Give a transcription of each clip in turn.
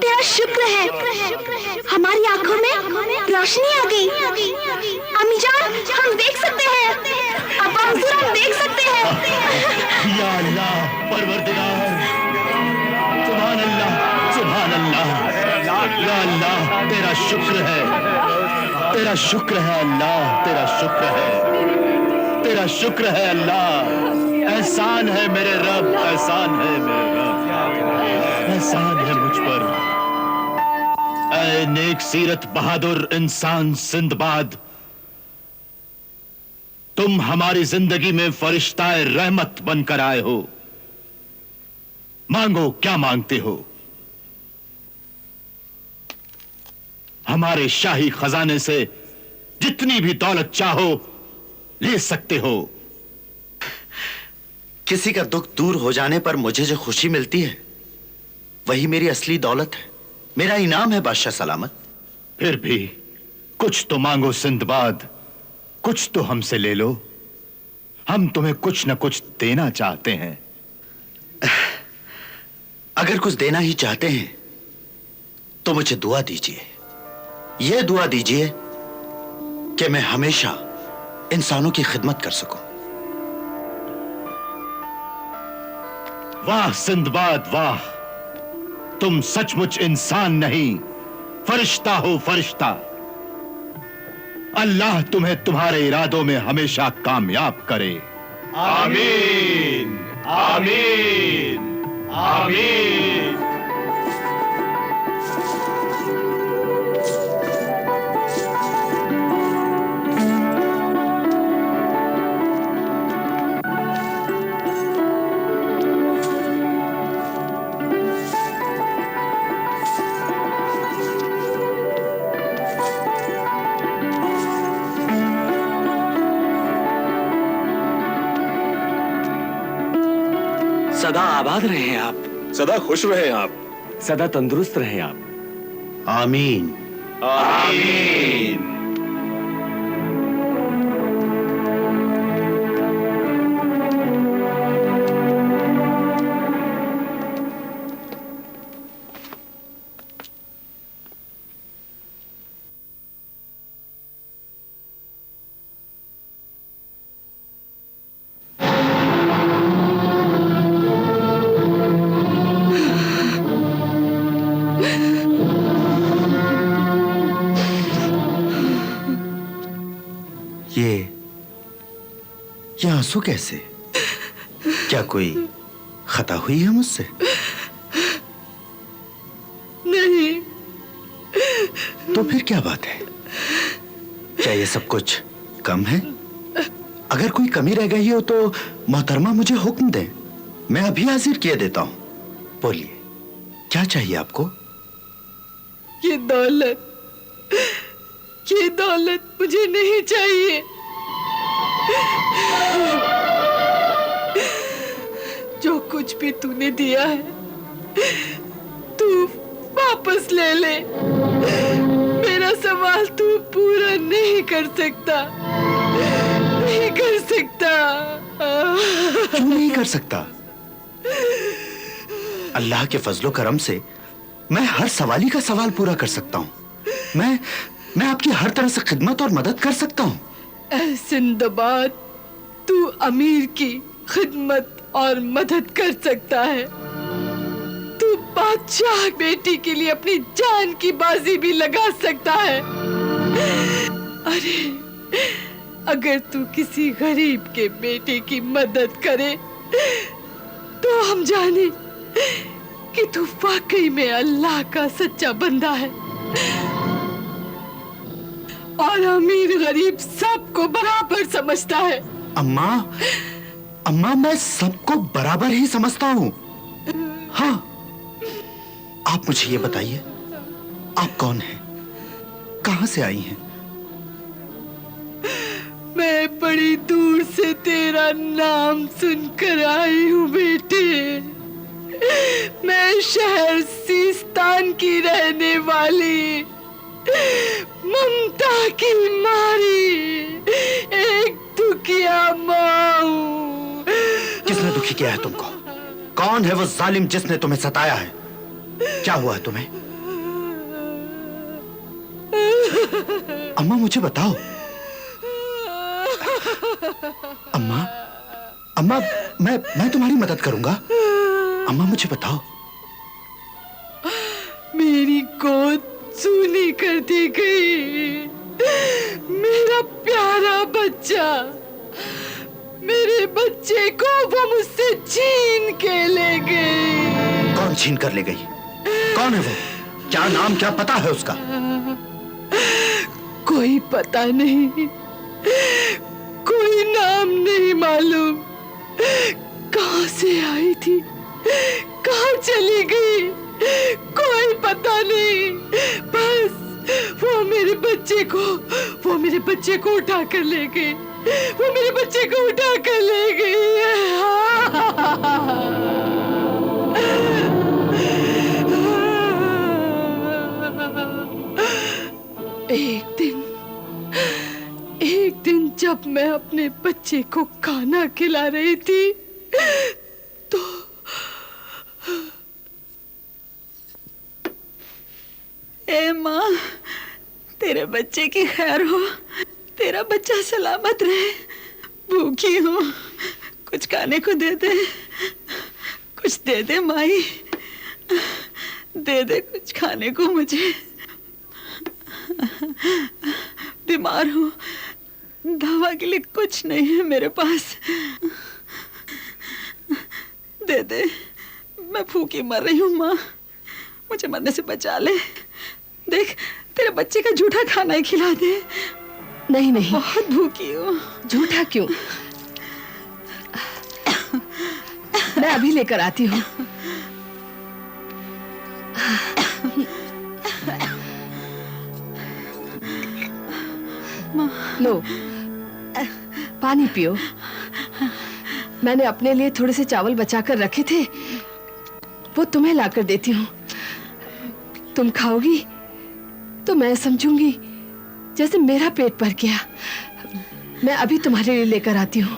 तेरा शुक्र है, हमारी आंखों में रोशनी आ गई। अम्मी जान, हम देख सकते हैं। अब्बा हुजूर, हम देख सकते हैं। या अल्लाह परवरदिगार, सुभान अल्लाह, सुभान अल्लाह। या अल्लाह तेरा शुक्र है, तेरा शुक्र है अल्लाह, तेरा शुक्र है, तेरा शुक्र है अल्लाह। एहसान है मेरे रब, एहसान है मेरे रब, एहसान है मुझ पर। ऐ नेक सीरत बहादुर इंसान सिंदबाद, तुम हमारी जिंदगी में फरिश्ताए रहमत बनकर आए हो। मांगो, क्या मांगते हो? हमारे शाही खजाने से जितनी भी दौलत चाहो ले सकते हो। किसी का दुख दूर हो जाने पर मुझे जो खुशी मिलती है वही मेरी असली दौलत है, मेरा इनाम है बादशाह सलामत। फिर भी कुछ तो मांगो सिंदबाद, कुछ तो हमसे ले लो। हम तुम्हें कुछ न कुछ देना चाहते हैं। अगर कुछ देना ही चाहते हैं तो मुझे दुआ दीजिए। यह दुआ दीजिए कि मैं हमेशा इंसानों की खिदमत कर सकूं। वाह सिंदबाद वाह, तुम सचमुच इंसान नहीं फरिश्ता हो, फरिश्ता। अल्लाह तुम्हें तुम्हारे इरादों में हमेशा कामयाब करे। आमीन, आमीन, आमीन। सदा आबाद रहे आप, सदा खुश रहे आप, सदा तंदुरुस्त रहे आप। आमीन। आमीन। ये आंसू कैसे? क्या कोई खता हुई है मुझसे? नहीं। तो फिर क्या बात है? क्या ये सब कुछ कम है? अगर कोई कमी रह गई हो तो मोहतरमा मुझे हुक्म दें, मैं अभी हाजिर किए देता हूं। बोलिए, क्या चाहिए आपको? ये दौलत मुझे नहीं चाहिए। जो कुछ भी तूने दिया है तू वापस ले ले। मेरा सवाल तू पूरा नहीं कर सकता, नहीं कर सकता। क्यों नहीं कर सकता? अल्लाह के फजलो करम से मैं हर सवाली का सवाल पूरा कर सकता हूं। मैं आपकी हर तरह से खिदमत और मदद कर सकता हूं। सिंदबाद, तू अमीर की खिदमत और मदद कर सकता है। तू बादशाह बेटी के लिए अपनी जान की बाजी भी लगा सकता है। अरे अगर तू किसी गरीब के बेटे की मदद करे तो हम जाने कि तू वाकई में अल्लाह का सच्चा बंदा है। और अमीर गरीब सबको बराबर समझता है। अम्मा मैं सबको बराबर ही समझता हूं। हाँ, आप मुझे ये बताइए, आप कौन हैं? कहां से आई हैं? मैं बड़ी दूर से तेरा नाम सुनकर आई हूँ बेटे। मैं शहर सीस्तान की रहने वाली ममता की मारी एक दुखिया माँ हूँ। किसने दुखी किया है तुमको? कौन है वो जालिम जिसने तुम्हें सताया है? क्या हुआ है तुम्हें? अम्मा मुझे बताओ। अम्मा, अम्मा, मैं तुम्हारी मदद करूंगा। अम्मा मुझे बताओ। मेरी गोद सूनी कर दी गई। मेरा प्यारा बच्चा, मेरे बच्चे को वो मुझसे छीन के ले गई। कौन छीन कर ले गई? कौन है वो? क्या नाम, क्या पता है उसका? कोई पता नहीं, कोई नाम नहीं मालूम। कहां से आई थी, कहां चली गई, कोई पता नहीं। बस वो मेरे बच्चे को उठा कर ले गई। वो मेरे बच्चे को उठा कर ले गई। एक दिन जब मैं अपने बच्चे को खाना खिला रही थी तो ए माँ, तेरे बच्चे की खैर हो, तेरा बच्चा सलामत रहे। भूखी हूँ, कुछ खाने को दे दे, कुछ दे दे माई, दे दे कुछ खाने को मुझे। बीमार हूँ, दवा के लिए कुछ नहीं है मेरे पास। दे दे, मैं भूखी मर रही हूँ माँ, मुझे मरने से बचा ले। देख, तेरे बच्चे का जूठा खाना ही खिला दे। नहीं नहीं, बहुत भूखी हूँ। झूठा क्यों? मैं अभी लेकर आती हूँ। लो, पानी पियो। मैंने अपने लिए थोड़े से चावल बचाकर रखे थे, वो तुम्हें लाकर देती हूँ। तुम खाओगी तो मैं समझूंगी जैसे मेरा पेट भर गया। मैं अभी तुम्हारे लिए लेकर आती हूँ।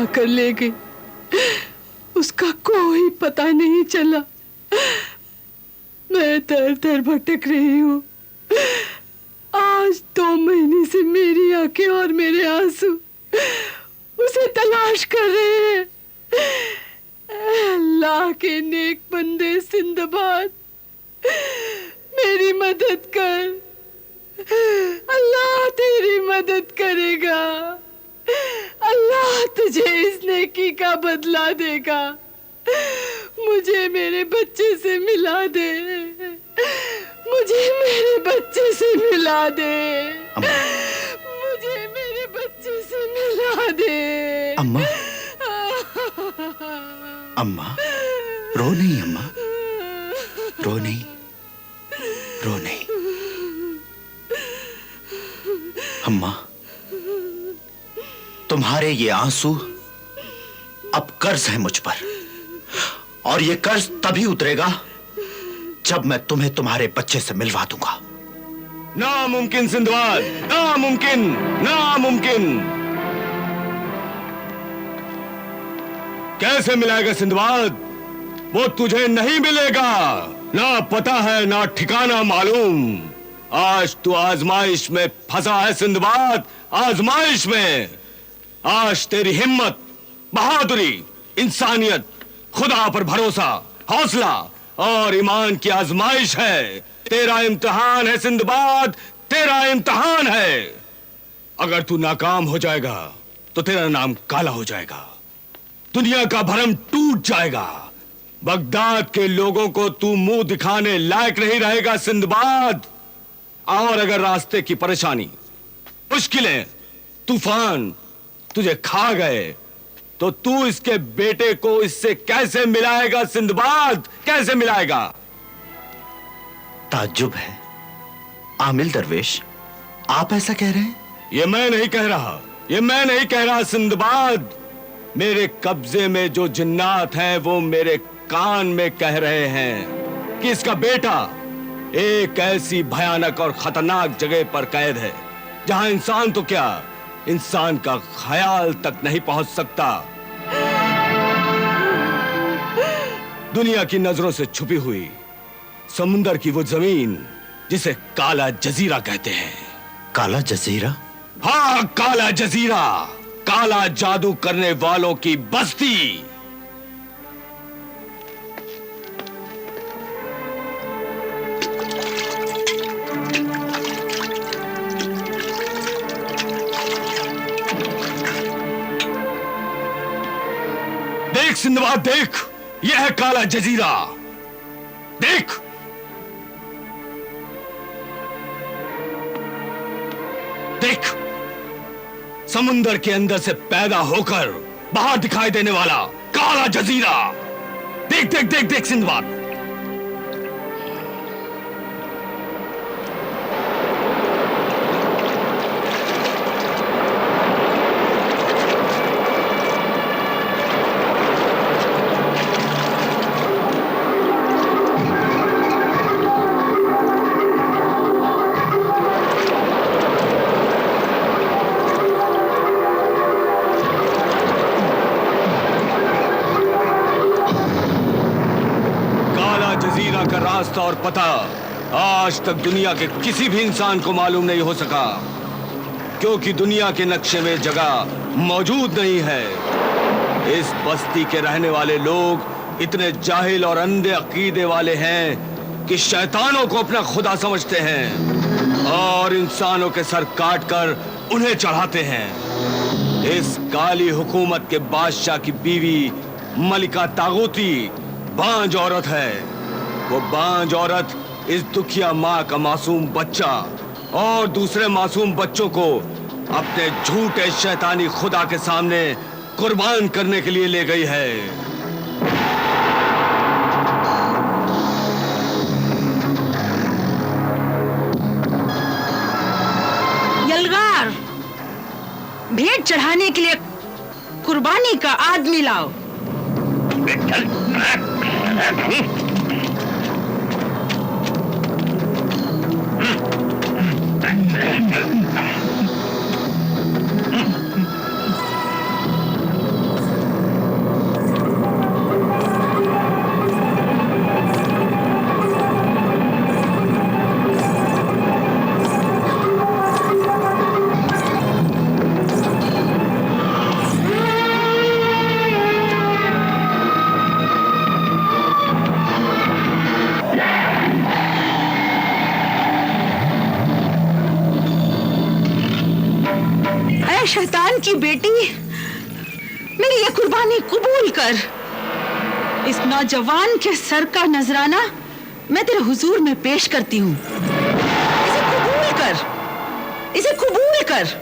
उठाकर ले गई। उसका कोई पता नहीं चला। मैं दर दर भटक रही हूँ। आज 2 महीने से मेरी आंखें और मेरे आंसू उसे तलाश कर रहे हैं। अल्लाह के नेक बंदे सिंदबाद, मेरी मदद कर। अल्लाह तेरी मदद करेगा। अल्लाह तुझे इस नेकी का बदला देगा। मुझे मेरे बच्चे से मिला दे। मुझे मेरे बच्चे से मिला दे। मुझे मेरे बच्चे से मिला दे। अम्मा, अम्मा, रो नहीं अम्मा, रो नहीं, रो नहीं। अम्मा, तुम्हारे ये आंसू अब कर्ज है मुझ पर, और ये कर्ज तभी उतरेगा जब मैं तुम्हें तुम्हारे बच्चे से मिलवा दूंगा। नामुमकिन सिंदबाद, नामुमकिन, नामुमकिन। कैसे मिलाएगा सिंदबाद? वो तुझे नहीं मिलेगा। ना पता है ना ठिकाना मालूम। आज तू आजमाइश में फंसा है सिंदबाद, आजमाइश में। आज तेरी हिम्मत, बहादुरी, इंसानियत, खुदा पर भरोसा, हौसला और ईमान की आजमाइश है। तेरा इम्तिहान है सिंदबाद, तेरा इम्तिहान है। अगर तू नाकाम हो जाएगा तो तेरा नाम काला हो जाएगा। दुनिया का भरम टूट जाएगा। बगदाद के लोगों को तू मुंह दिखाने लायक नहीं रहेगा सिंदबाद। और अगर रास्ते की परेशानी, मुश्किलें, तूफान तुझे खा गए तो तू इसके बेटे को इससे कैसे मिलाएगा सिंदबाद? कैसे मिलाएगा? ताज्जुब है। आमिल दरवेश, आप ऐसा कह रहे हैं? ये मैं नहीं कह रहा, ये मैं नहीं कह रहा सिंदबाद। मेरे कब्जे में जो जिन्नात हैं वो मेरे कान में कह रहे हैं कि इसका बेटा एक ऐसी भयानक और खतरनाक जगह पर कैद है जहां इंसान तो क्या, इंसान का ख्याल तक नहीं पहुंच सकता। दुनिया की नजरों से छुपी हुई समुंदर की वो जमीन जिसे काला जजीरा कहते हैं। काला जजीरा? हाँ, काला जजीरा, काला जादू करने वालों की बस्ती। देख सिंदबाद, देख, यह है काला जजीरा। देख, देख, समुंदर के अंदर से पैदा होकर बाहर दिखाई देने वाला काला जजीरा। देख देख देख देख सिंदबाद। का रास्ता और पता आज तक दुनिया के किसी भी इंसान को मालूम नहीं हो सका, क्योंकि दुनिया के नक्शे में जगह मौजूद नहीं है। इस बस्ती के रहने वाले लोग इतने जाहिल और अंधे अकीदे वाले हैं कि शैतानों को अपना खुदा समझते हैं और इंसानों के सर काटकर उन्हें चढ़ाते हैं। इस काली हुकूमत के बादशाह की बीवी मलिका तागूती बांझ औरत है। वो बांझ औरत इस दुखिया माँ का मासूम बच्चा और दूसरे मासूम बच्चों को अपने झूठे शैतानी खुदा के सामने कुर्बान करने के लिए ले गई है। यलगार, भेंट चढ़ाने के लिए कुर्बानी का आदमी लाओ। शैतान की बेटी, मेरी ये कुर्बानी कबूल कर। इस नौजवान के सर का नजराना मैं तेरे हुजूर में पेश करती हूँ। इसे कबूल कर, इसे कबूल कर।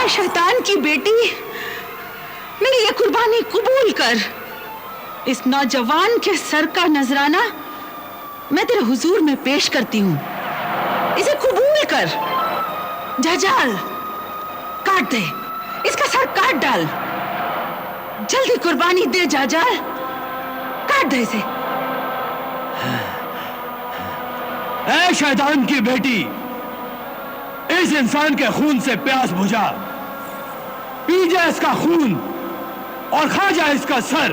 शैतान की बेटी, मेरी ये कुर्बानी कबूल कर। इस नौजवान के सर का नजराना मैं तेरे हुजूर में पेश करती हूँ। इसे कबूल कर। जाजाल, काट दे, इसका सर काट डाल। जल्दी कुर्बानी दे जाजाल, काट दे इसे। ऐ शैतान की बेटी, इस इंसान के खून से प्यास बुझा, पी जा इसका खून और खा जा इसका सर।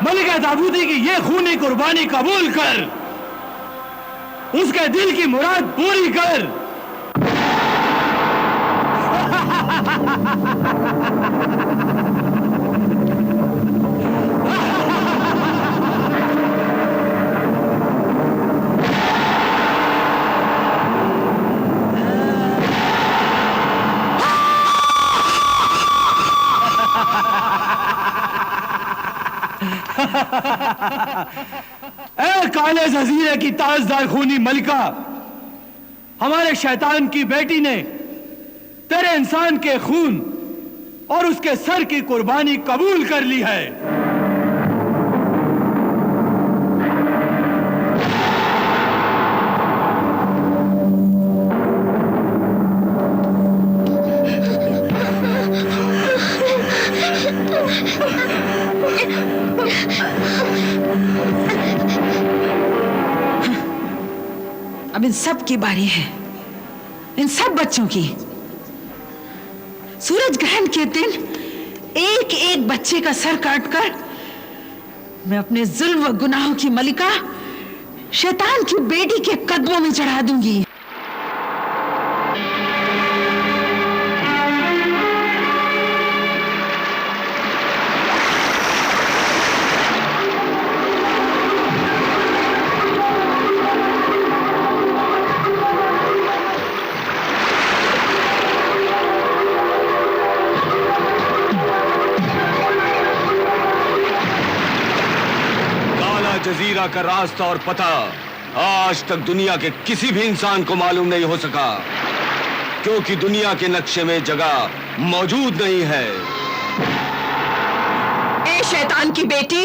मलिका ताबूती की ये खूनी कुर्बानी कबूल कर, उसके दिल की मुराद पूरी कर। ऐ काले जजीरे की ताजदार खूनी मलिका, हमारे शैतान की बेटी ने तेरे इंसान के खून और उसके सर की कुर्बानी कबूल कर ली है। अब इन सब की बारी है, इन सब बच्चों की। सूरज ग्रहण के दिन एक एक बच्चे का सर काटकर मैं अपने जुल्म व गुनाहों की मलिका शैतान की बेटी के कदमों में चढ़ा दूंगी। जजीरा का रास्ता और पता आज तक दुनिया के किसी भी इंसान को मालूम नहीं हो सका, क्योंकि दुनिया के नक्शे में जगह मौजूद नहीं है। ए शैतान की बेटी,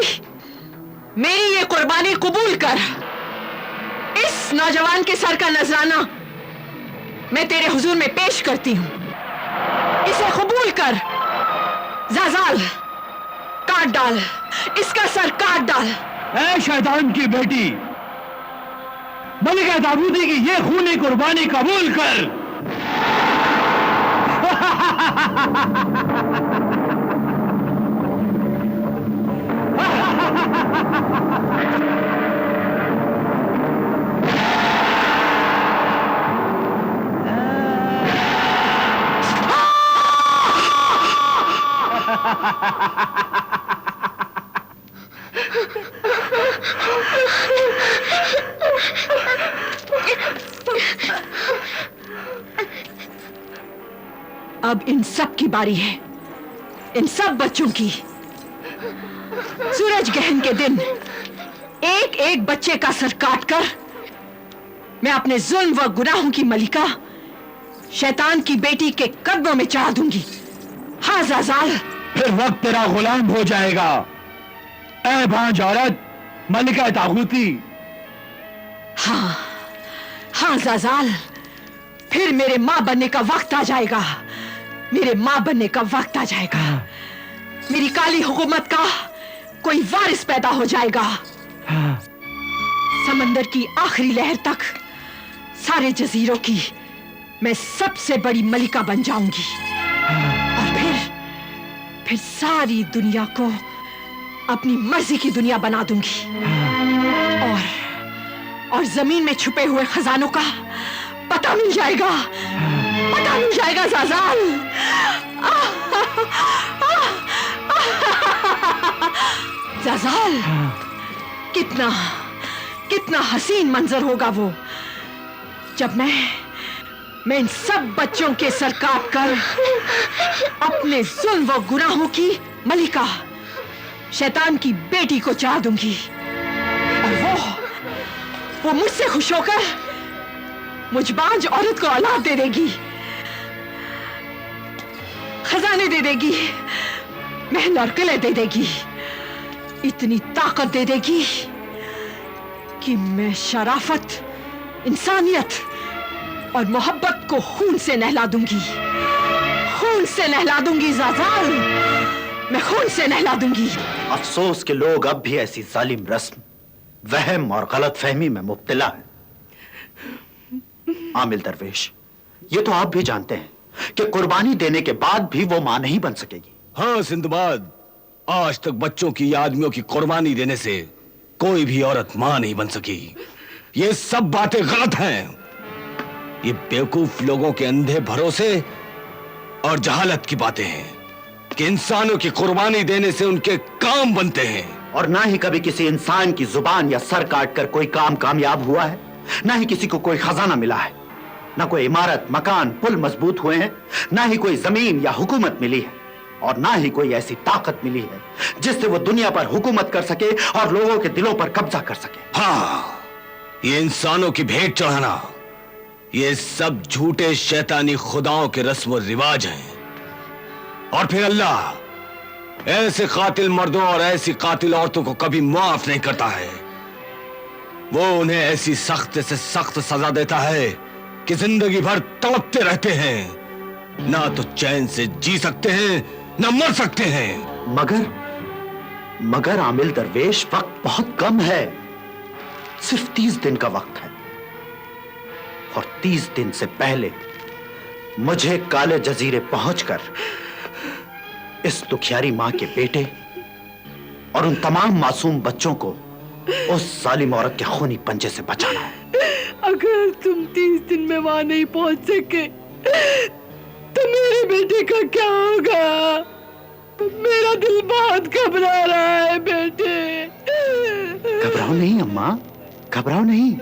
मेरी ये कुर्बानी कबूल कर। इस नौजवान के सर का नजराना मैं तेरे हुजूर में पेश करती हूं। इसे कबूल कर। जाजाल, काट डाल, इसका सर काट डाल। ऐ शैतान की बेटी, मलिका ताबूती की ये खूनी कुर्बानी कबूल कर। अब इन सब की बारी है, इन सब बच्चों की। सूरज ग्रहण के दिन एक एक बच्चे का सर काटकर मैं अपने जुल्म व गुनाहों की मलिका शैतान की बेटी के कदमों में चढ़ा दूंगी। हाँ ज़ाज़ाल, फिर वक्त तेरा गुलाम हो जाएगा। ऐ भांज औरत, मलिका तागूती। हाँ हाँ ज़ाज़ाल, फिर मेरे माँ बनने का वक्त आ जाएगा। मेरे माँ बनने का वक्त आ जाएगा। मेरी काली हुकूमत का कोई वारिस पैदा हो जाएगा। समंदर की आखिरी लहर तक सारे जजीरों की मैं सबसे बड़ी मलिका बन जाऊंगी। और फिर सारी दुनिया को अपनी मर्जी की दुनिया बना दूंगी। और जमीन में छुपे हुए खजानों का पता मिल जाएगा। पता मिल जाएगा ज़ाज़ाल। ज़ाज़ाल, कितना कितना हसीन मंजर होगा वो जब मैं इन सब बच्चों के सर काट कर अपने जुल्म व गुनाहों की मलिका शैतान की बेटी को चाह दूंगी। और वो मुझसे खुश होकर मुझबाज औरत को औलाद दे देगी, खजाने दे देगी, महल और किले दे देगी, इतनी ताकत दे देगी कि मैं शराफत, इंसानियत और मोहब्बत को खून से नहला दूंगी। खून से नहला दूंगी ज़ाज़ाल, मैं खून से नहला दूंगी। अफसोस के लोग अब भी ऐसी जालिम रस्म, वहम और गलत फहमी में मुब्तला है। आमिल दरवेश, ये तो आप भी जानते हैं कि कुर्बानी देने के बाद भी वो मां नहीं बन सकेगी। हाँ सिंदबाद, आज तक बच्चों की आदमियों की कुर्बानी देने से कोई भी औरत मां नहीं बन सकी। ये सब बातें गलत हैं। ये बेवकूफ लोगों के अंधे भरोसे और जहालत की बातें हैं कि इंसानों की कुर्बानी देने से उनके काम बनते हैं। और ना ही कभी किसी इंसान की जुबान या सर काटकर कोई काम कामयाब हुआ है, ना ही किसी को कोई खजाना मिला है, ना कोई इमारत, मकान, पुल मजबूत हुए हैं, ना ही कोई जमीन या हुकूमत मिली है, और ना ही कोई ऐसी ताकत मिली है जिससे वो दुनिया पर हुकूमत कर सके और लोगों के दिलों पर कब्जा कर सके। हाँ, ये इंसानों की भेंट चढ़ाना, ये सब झूठे शैतानी खुदाओं के रस्म और रिवाज हैं। और फिर अल्लाह ऐसे कातिल मर्दों और ऐसी कातिल औरतों को कभी माफ नहीं करता है। वो उन्हें ऐसी सख्त से सख्त सजा देता है कि जिंदगी भर तड़पते रहते हैं, ना तो चैन से जी सकते हैं ना मर सकते हैं। मगर आमिल दरवेश, वक्त बहुत कम है, सिर्फ 30 दिन का वक्त है। और 30 दिन से पहले मुझे काले जजीरे पहुंचकर इस दुखियारी मां के बेटे और उन तमाम मासूम बच्चों को उस जालिम औरत के खूनी पंजे से बचाना है। अगर तुम 30 दिन में वहां नहीं पहुंच सके तो मेरे बेटे का क्या होगा? मेरा दिल बहुत घबरा रहा है बेटे। घबराओ नहीं अम्मा, घबराओ नहीं।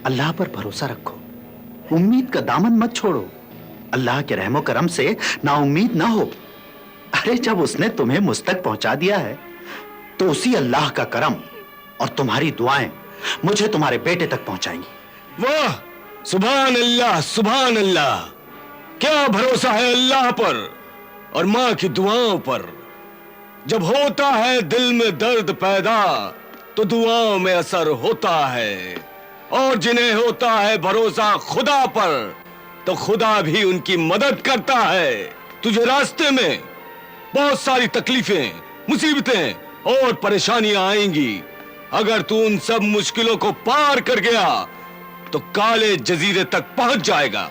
अल्लाह पर भरोसा रखो, उम्मीद का दामन मत छोड़ो। अल्लाह के रहमो करम से ना उम्मीद ना हो। अरे जब उसने तुम्हें मुझ तक पहुंचा दिया है तो उसी अल्लाह का करम और तुम्हारी दुआएं मुझे तुम्हारे बेटे तक पहुंचाएंगी। वाह, सुभान अल्लाह, सुभान अल्लाह। क्या भरोसा है अल्लाह पर और मां की दुआओं पर। जब होता है दिल में दर्द पैदा तो दुआओं में असर होता है, और जिन्हें होता है भरोसा खुदा पर तो खुदा भी उनकी मदद करता है। तुझे रास्ते में बहुत सारी तकलीफें, मुसीबतें और परेशानियां आएंगी। अगर तू उन सब मुश्किलों को पार कर गया तो काले जजीरे तक पहुंच जाएगा।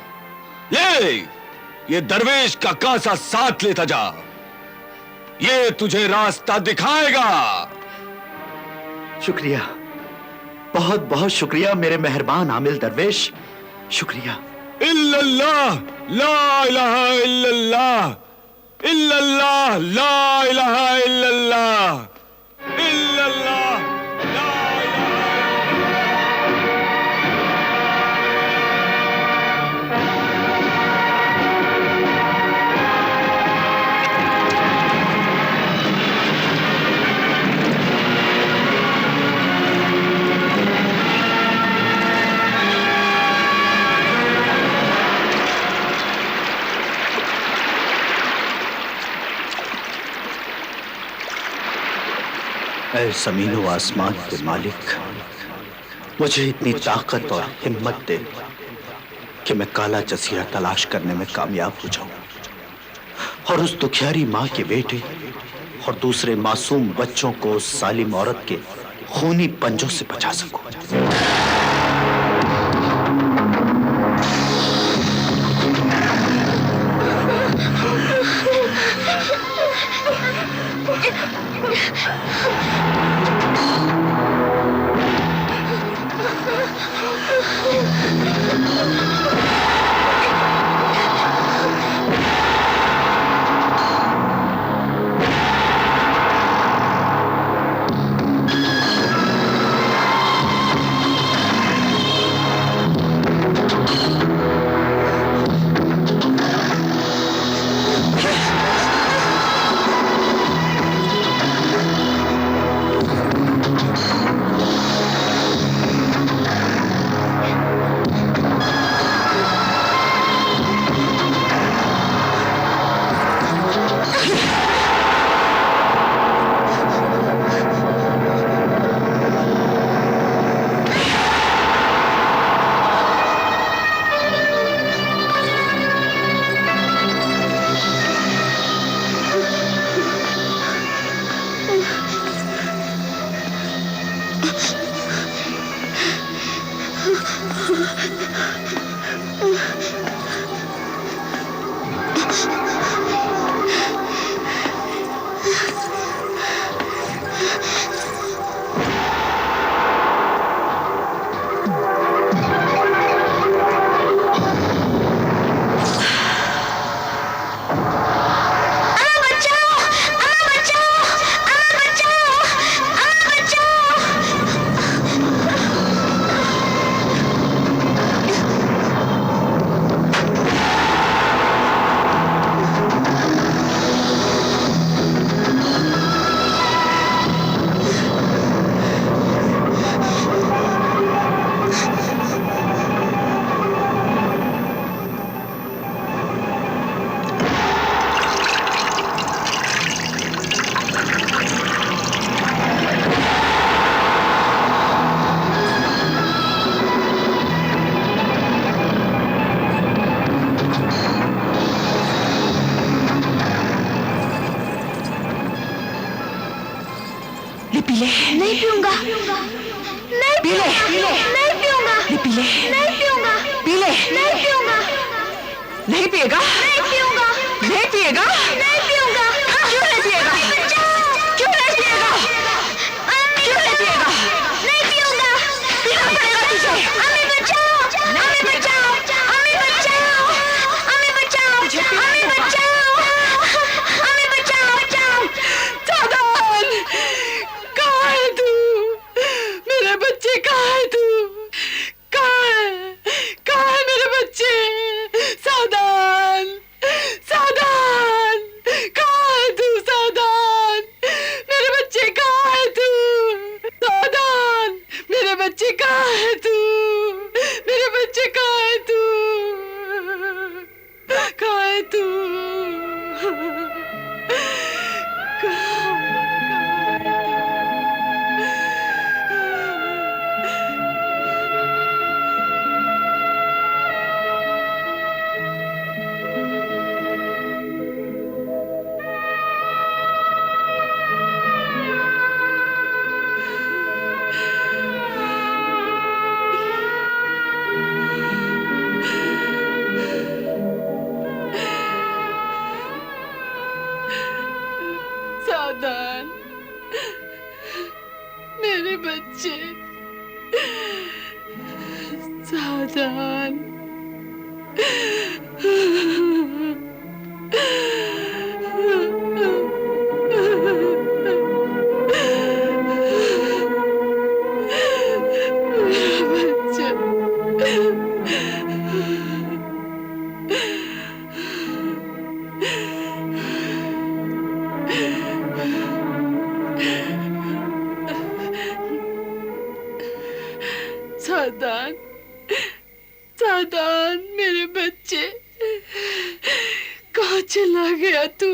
ये दरवेश का कासा साथ लेता जा, ये तुझे रास्ता दिखाएगा। शुक्रिया, बहुत बहुत शुक्रिया मेरे मेहरबान आमिल दरवेश, शुक्रिया। इल्लल्लाह ला इलाहा इल्लल्लाह, इल्लल्लाह ला इलाहा इल्लल्लाह, इल्लल्लाह ला इलाहा। ऐ ज़मीन व आसमान के मालिक, मुझे इतनी ताकत और हिम्मत दे कि मैं काला जसीरा तलाश करने में कामयाब हो जाऊं और उस दुखियारी माँ के बेटे और दूसरे मासूम बच्चों को उस सालिम औरत के खूनी पंजों से बचा सकूं। नहीं पीऊंगा, नहीं पीऊंगा, नहीं पीऊंगा, नहीं पीऊंगा, नहीं पीऊंगा, नहीं पिएगा, नहीं पीऊंगा, नहीं पिएगा, नहीं पीऊंगा। क्यों नहीं पिएगा? क्यों नहीं पिएगा? क्यों नहीं पिएगा? नहीं पीऊंगा, पीना पड़ेगा तुझे। हमें बचाओ, हमें बचाओ, हमें बचाओ, हमें बचाओ, हमें बचाओ, हमें बचाओ, बचाओ। सावधान! कहाँ है तू? मेरे बच्चे कहाँ है तू? कहाँ है? कहाँ है मेरे बच्चे? सावधान! सावधान! कहाँ है तू? सावधान! मेरे बच्चे कहाँ है तू? सावधान! मेरे बच्चे कहाँ है तू? मेरे बच्चे कहाँ है तू? कहाँ है तू? सावधान! मेरे बच्चे सावधान! सावधान! सावधान! मेरे बच्चे कहाँ चला गया तू?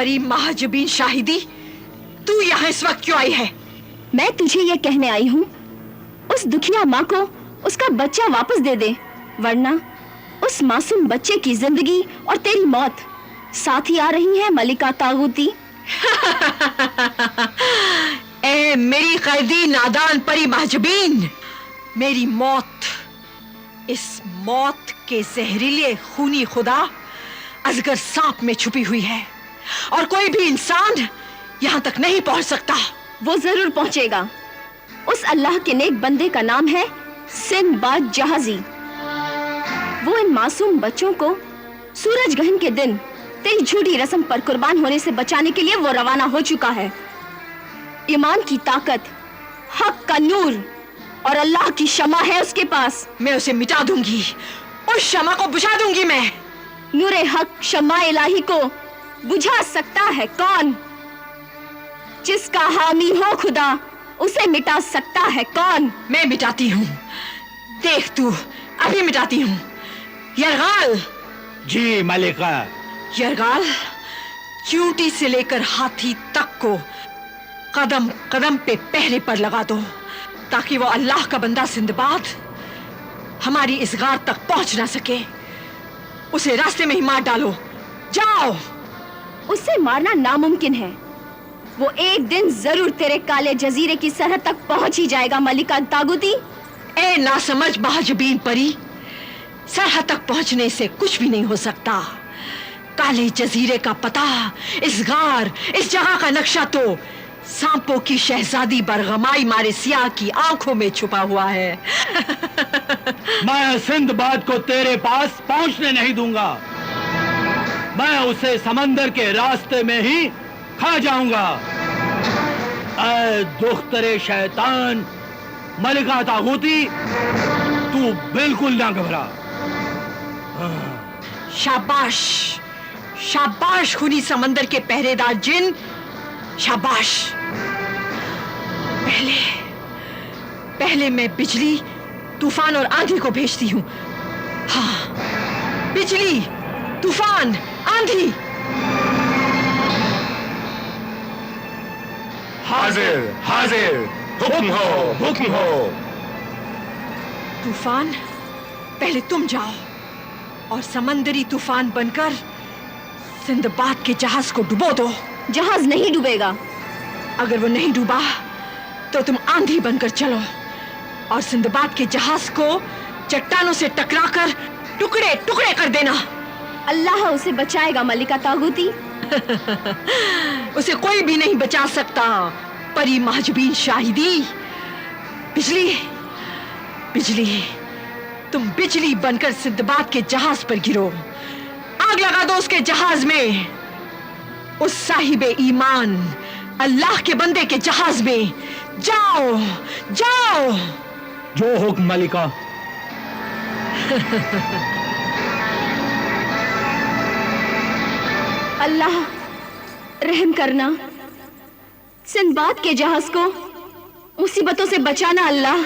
परी महाजबीन शाहिदी, तू यहाँ इस वक्त क्यों आई है? मैं तुझे ये कहने आई हूँ, उस दुखिया माँ को उसका बच्चा वापस दे दे, वरना उस मासूम बच्चे की जिंदगी और तेरी मौत साथ ही आ रही है मलिका तागूती। ए मेरी कैदी नादान परी महजबीन, मेरी मौत, इस मौत के जहरीले खूनी खुदा अजगर सांप में छुपी हुई है और कोई भी इंसान यहाँ तक नहीं पहुँच सकता। वो जरूर पहुँचेगा। उस अल्लाह के नेक बंदे का नाम है सिंदबाद जहाजी। वो इन मासूम बच्चों को सूरज ग्रहण के दिन तेरी झूठी रस्म पर कुर्बान होने से बचाने के लिए वो रवाना हो चुका है। ईमान की ताकत, हक का नूर और अल्लाह की शमा है उसके पास। मैं उसे मिटा दूंगी, उस शमा को बुझा दूंगी मैं। नूरे हक शमा इलाही को बुझा सकता है कौन? जिसका हामी हो खुदा, उसे मिटा सकता है कौन? मैं मिटाती हूँ, देख तू, अभी मिटाती हूँ। यरगाल। जी मलिका। यरगाल, चूंटी से लेकर हाथी तक को कदम कदम पे पहरे पर लगा दो, ताकि वो अल्लाह का बंदा सिंदबाद हमारी इस गार तक पहुंच ना सके। उसे रास्ते में ही मार डालो, जाओ। उसे मारना नामुमकिन है। वो एक दिन जरूर तेरे काले जजीरे की सरहद तक पहुंच ही जाएगा मलिका तागूती। ए नासमझ महाजबीन परी, सरहद तक पहुंचने से कुछ भी नहीं हो सकता। काले जजीरे का पता, इस गार, इस जगह का नक्शा तो सांपों की शहजादी बरगमाई मारे सियाह की आंखों में छुपा हुआ है। मैं सिंदबाद को तेरे पास पहुंचने नहीं दूंगा। मैं उसे समंदर के रास्ते में ही खा जाऊंगा। ऐ दुख्तरे शैतान मलिका तागूती, तू बिल्कुल ना घबरा। शाबाश, शाबाश खूनी समंदर के पहरेदार जिन, शाबाश। पहले मैं बिजली, तूफान और आंधी को भेजती हूँ। हाँ, बिजली, तूफान, आंधी। हाजिर हाजिर, हुक्म हो, हुक्म हो। तूफान, पहले तुम जाओ और समंदरी तूफान बनकर सिंदबाद के जहाज को डुबो दो। जहाज नहीं डूबेगा। अगर वो नहीं डूबा तो तुम आंधी बनकर चलो और सिंदबाद के जहाज को चट्टानों से टकराकर टुकड़े टुकड़े कर देना। अल्लाह उसे बचाएगा मलिका तागूती। उसे कोई भी नहीं बचा सकता परी महजबीन शाहिदी। बिजली, बिजली, तुम बिजली बनकर सिंदबाद के जहाज पर गिरो। आग लगा दो उसके जहाज में। उस साहिबे ईमान अल्लाह के बंदे के जहाज में जाओ, जाओ। जो हुक्म मलिका। अल्लाह रहम करना, सिंदबाद के जहाज को मुसीबतों से बचाना अल्लाह।